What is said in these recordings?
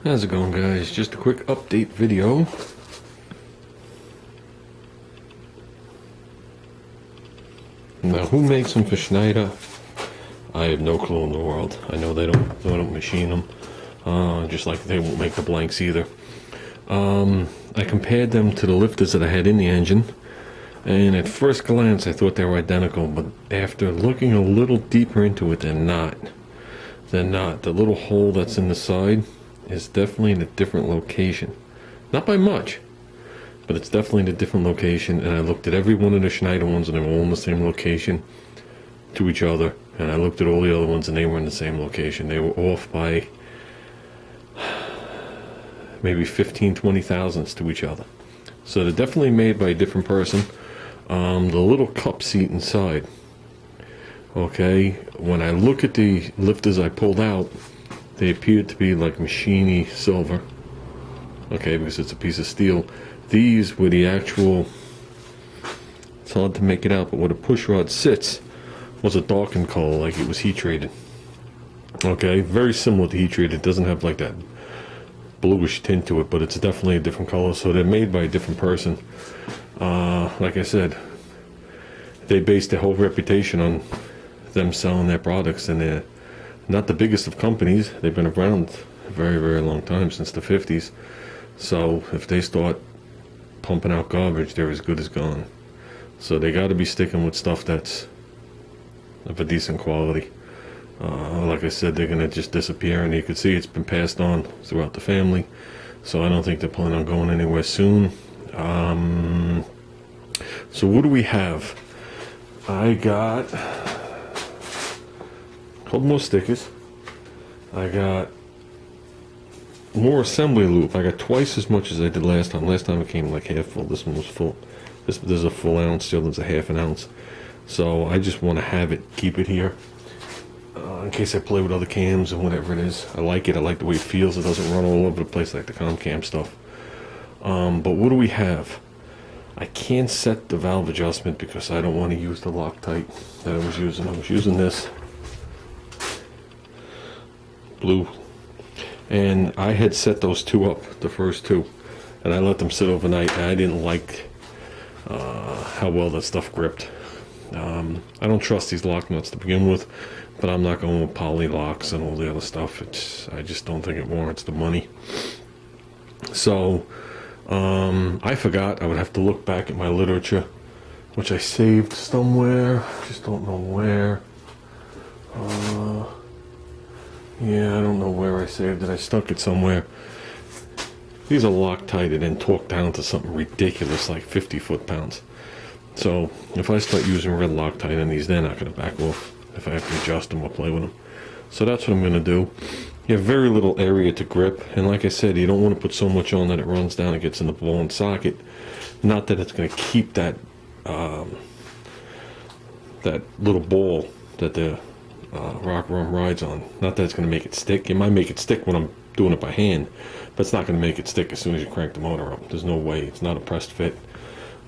How's it going, guys? Just a quick update video. Now, who makes them for Schneider? I have no clue in the world. I know they don't machine them, just like they won't make the blanks either. I compared them to the lifters that I had in the engine, and at first glance I thought they were identical, but after looking a little deeper into it, they're not. They're not. The little hole that's in the side is definitely in a different location. Not by much, but it's definitely in a different location, and I looked at every one of the Schneider ones and they were all in the same location to each other, and I looked at all the other ones and they were in the same location. They were off by maybe 15-20 thousandths to each other. So they're definitely made by a different person. The little cup seat inside, okay, when I look at the lifters I pulled out, they appeared to be like machiny silver, okay, because it's a piece of steel. These were the actual, it's hard to make it out, but where the push rod sits was a darkened color, like it was heat treated. Okay, very similar to heat treated. It doesn't have like that bluish tint to it, but it's definitely a different color. So they're made by a different person. Like I said, they base their whole reputation on them selling their products, and they're not the biggest of companies. They've been around a very, very long time, since the 50s. So if they start pumping out garbage, they're as good as gone. So they got to be sticking with stuff that's of a decent quality. Like I said, they're going to just disappear, and you can see it's been passed on throughout the family. So I don't think they're planning on going anywhere soon. So what do we have? I got a couple more stickers. I got more assembly loop. I got twice as much as I did last time. Last time it came like half full. This one was full. There's a full ounce. The other one's a half an ounce. So I just want to have it, keep it here, in case I play with other cams and whatever it is. I like it. I like the way it feels. It doesn't run all over the place like the ComCam stuff. But what do we have? I can't set the valve adjustment because I don't want to use the Loctite that I was using. I was using this blue, and I had set those two up, the first two, and I let them sit overnight, and I didn't like how well that stuff gripped. I don't trust these lock nuts to begin with, but I'm not going with poly locks and all the other stuff. I just don't think it warrants the money. So I forgot. I would have to look back at my literature, which I saved somewhere. Just don't know where. Yeah, I don't know where I saved it. I stuck it somewhere. These are Loctite and then torqued down to something ridiculous like 50 foot-pounds. So if I start using red Loctite on these, they're not going to back off if I have to adjust them or play with them. So that's what I'm going to do. You have very little area to grip, and like I said, you don't want to put so much on that it runs down and gets in the ball and socket. Not that it's going to keep that that little ball that the rocker arm rides on. Not that it's going to make it stick. It might make it stick when I'm doing it by hand, but it's not going to make it stick as soon as you crank the motor up. There's no way. It's not a pressed fit.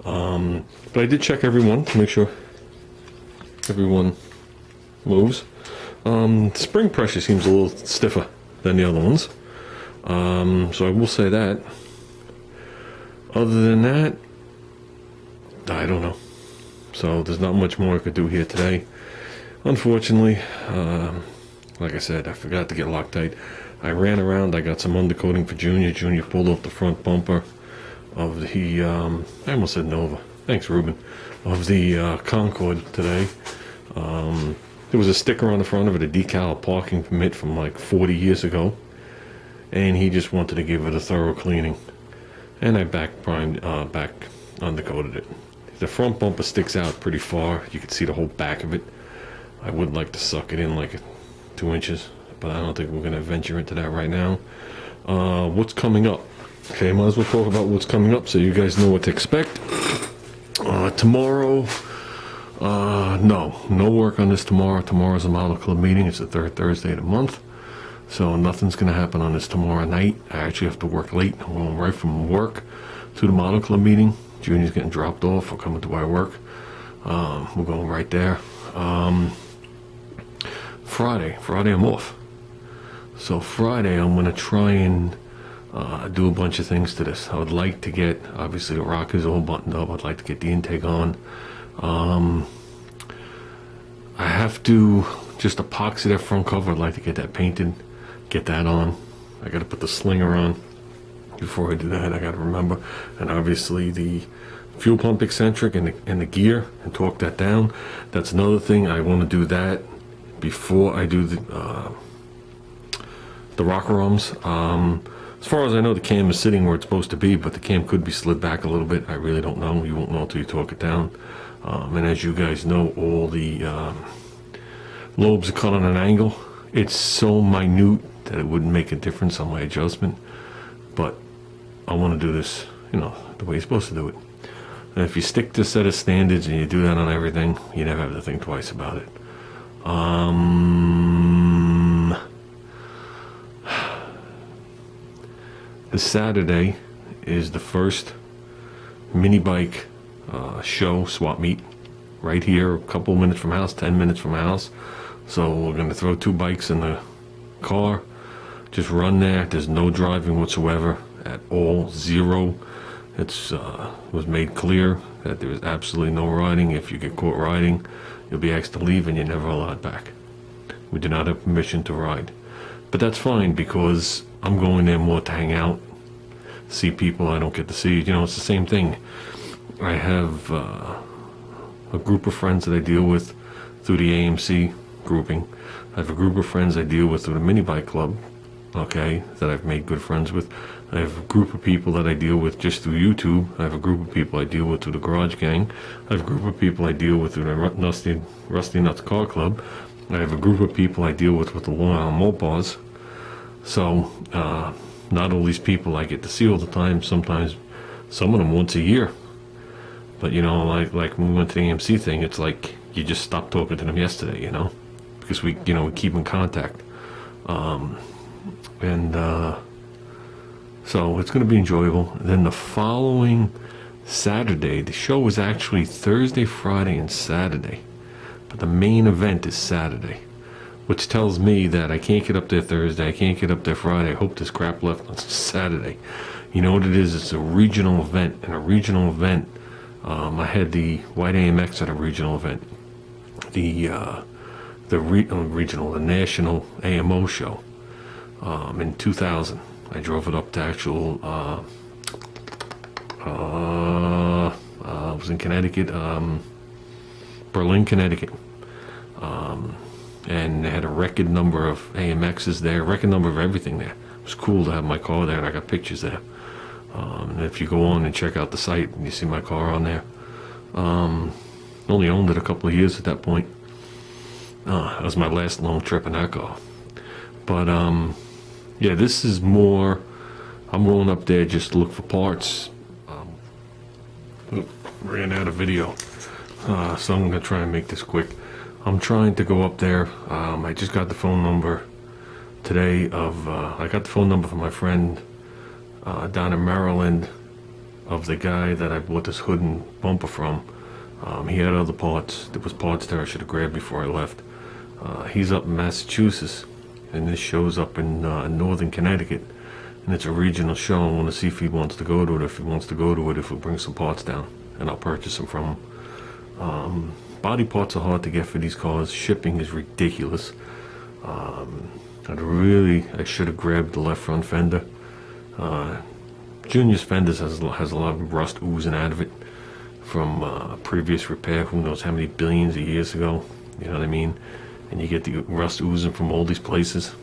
But I did check everyone to make sure everyone moves. Spring pressure seems a little stiffer than the other ones, so I will say that. Other than that, I don't know. So there's not much more I could do here today, unfortunately. Like I said, I forgot to get Loctite. I ran around. I got some undercoating for Junior. Junior pulled off the front bumper of the I almost said Nova, thanks Ruben, of the Concorde today. There was a sticker on the front of it, a decal parking permit from like 40 years ago, and he just wanted to give it a thorough cleaning, and I back undercoated it. The front bumper sticks out pretty far. You can see the whole back of it. I would like to suck it in like 2 inches, but I don't think we're going to venture into that right now. What's coming up? Okay, might as well talk about what's coming up so you guys know what to expect. Tomorrow, no work on this tomorrow. Tomorrow's a Model Club meeting. It's the third Thursday of the month, so nothing's going to happen on this tomorrow night. I actually have to work late. I'm going right from work to the Model Club meeting. Junior's getting dropped off. We're coming to where I work. We're going right there. Friday I'm off. So Friday, I'm gonna try and do a bunch of things to this. I would like to get, obviously the rock is all buttoned up. I'd like to get the intake on. I have to just epoxy that front cover. I'd like to get that painted, get that on. I gotta put the slinger on. Before I do that, I gotta remember. And obviously the fuel pump eccentric and the gear, and torque that down. That's another thing. I want to do that before I do the rocker arms. As far as I know, the cam is sitting where it's supposed to be, but the cam could be slid back a little bit. I really don't know. You won't know until you torque it down. And as you guys know, all the lobes are cut on an angle. It's so minute that it wouldn't make a difference on my adjustment. But I want to do this, the way you're supposed to do it. And if you stick to a set of standards and you do that on everything, you never have to think twice about it. This Saturday is the first mini bike show swap meet right here, a couple minutes from house, 10 minutes from house. So we're going to throw 2 bikes in the car, just run there. There's no driving whatsoever at all, zero. It's was made clear that there is absolutely no riding. If you get caught riding, you'll be asked to leave and you're never allowed back. We do not have permission to ride. But that's fine, because I'm going there more to hang out, see people I don't get to see. It's the same thing. I have a group of friends that I deal with through the AMC grouping. I have a group of friends I deal with through the mini bike club, okay, that I've made good friends with. I have a group of people that I deal with just through YouTube. I have a group of people I deal with through the Garage Gang. I have a group of people I deal with through the Rusty Nuts Car Club. I have a group of people I deal with the Long Island Mopars. So, not all these people I get to see all the time. Sometimes, some of them once a year. But, like when we went to the AMC thing, it's like you just stopped talking to them yesterday, because we keep in contact. So it's going to be enjoyable. Then the following Saturday, the show was actually Thursday, Friday, and Saturday. But the main event is Saturday, which tells me that I can't get up there Thursday, I can't get up there Friday. I hope there's crap left on Saturday. You know what it is? It's a regional event. And a regional event, I had the White AMX at a regional event. The National AMO show in 2000. I drove it up to actual, I was in Connecticut, Berlin, Connecticut. And they had a record number of AMXs there, record number of everything there. It was cool to have my car there, and I got pictures there. And if you go on and check out the site, and you see my car on there. Only owned it a couple of years at that point. That was my last long trip in that car. But, yeah, this is more, I'm rolling up there just to look for parts. Ran out of video, so I'm going to try and make this quick. I'm trying to go up there. I just got the phone number today I got the phone number from my friend down in Maryland of the guy that I bought this hood and bumper from. He had other parts. There was parts there I should have grabbed before I left. He's up in Massachusetts, and this show's up in northern Connecticut, and it's a regional show. I want to see if he wants to go to it. If he wants to go to it, if we bring some parts down, and I'll purchase them from him. Body parts are hard to get for these cars. Shipping is ridiculous. I should have grabbed the left front fender. Junior's fenders has a lot of rust oozing out of it from a previous repair. Who knows how many billions of years ago? You know what I mean? And you get the rust oozing from all these places.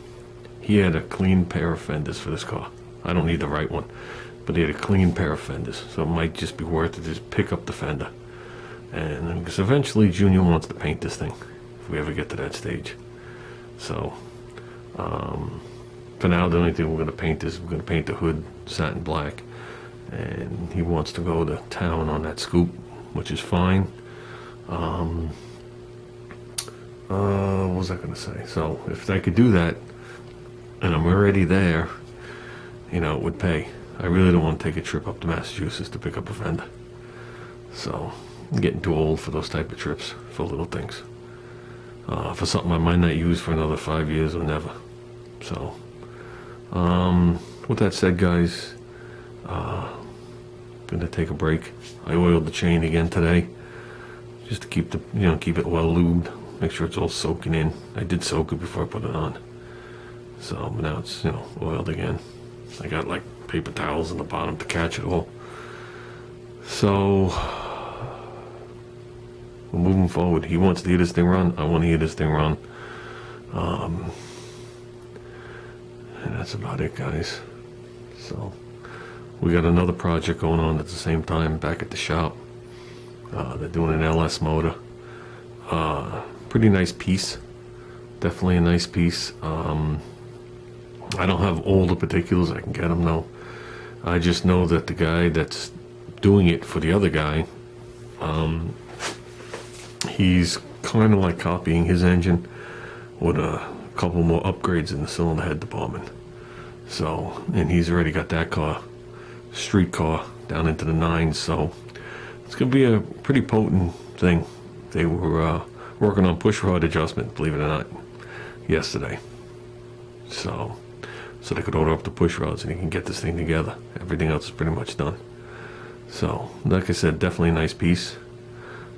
He had a clean pair of fenders for this car. I don't need the right one, but he had a clean pair of fenders, so it might just be worth it to just pick up the fender. And because eventually Junior wants to paint this thing, if we ever get to that stage. So, for now, the only thing we're going to paint is we're going to paint the hood satin black. And he wants to go to town on that scoop, which is fine. What was I going to say? So, if I could do that, and I'm already there, it would pay. I really don't want to take a trip up to Massachusetts to pick up a fender. So, I'm getting too old for those type of trips, for little things. For something I might not use for another 5 years or never. So, With that said, guys, gonna take a break. I oiled the chain again today, just to keep the keep it well lubed, make sure it's all soaking in. I did soak it before I put it on, so now it's oiled again. I got like paper towels in the bottom to catch it all. So we're moving forward. He wants to hear this thing run. I want to hear this thing run. And that's about it, guys. So we got another project going on at the same time back at the shop. They're doing an LS motor. Pretty nice piece. Definitely a nice piece. I don't have all the particulars. I can get them though. I just know that the guy that's doing it for the other guy, he's kind of like copying his engine with a couple more upgrades in the cylinder head department. So, and he's already got that car, street car, down into the nines. So it's gonna be a pretty potent thing. They were working on push rod adjustment, believe it or not, yesterday. So they could order up the push rods and he can get this thing together. Everything else is pretty much done. So, like I said, definitely a nice piece.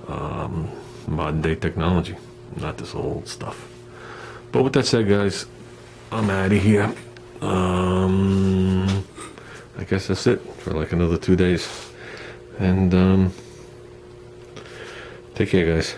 Modern day technology, not this old stuff. But with that said, guys, I'm out of here. I guess that's it for like another 2 days. And take care, guys.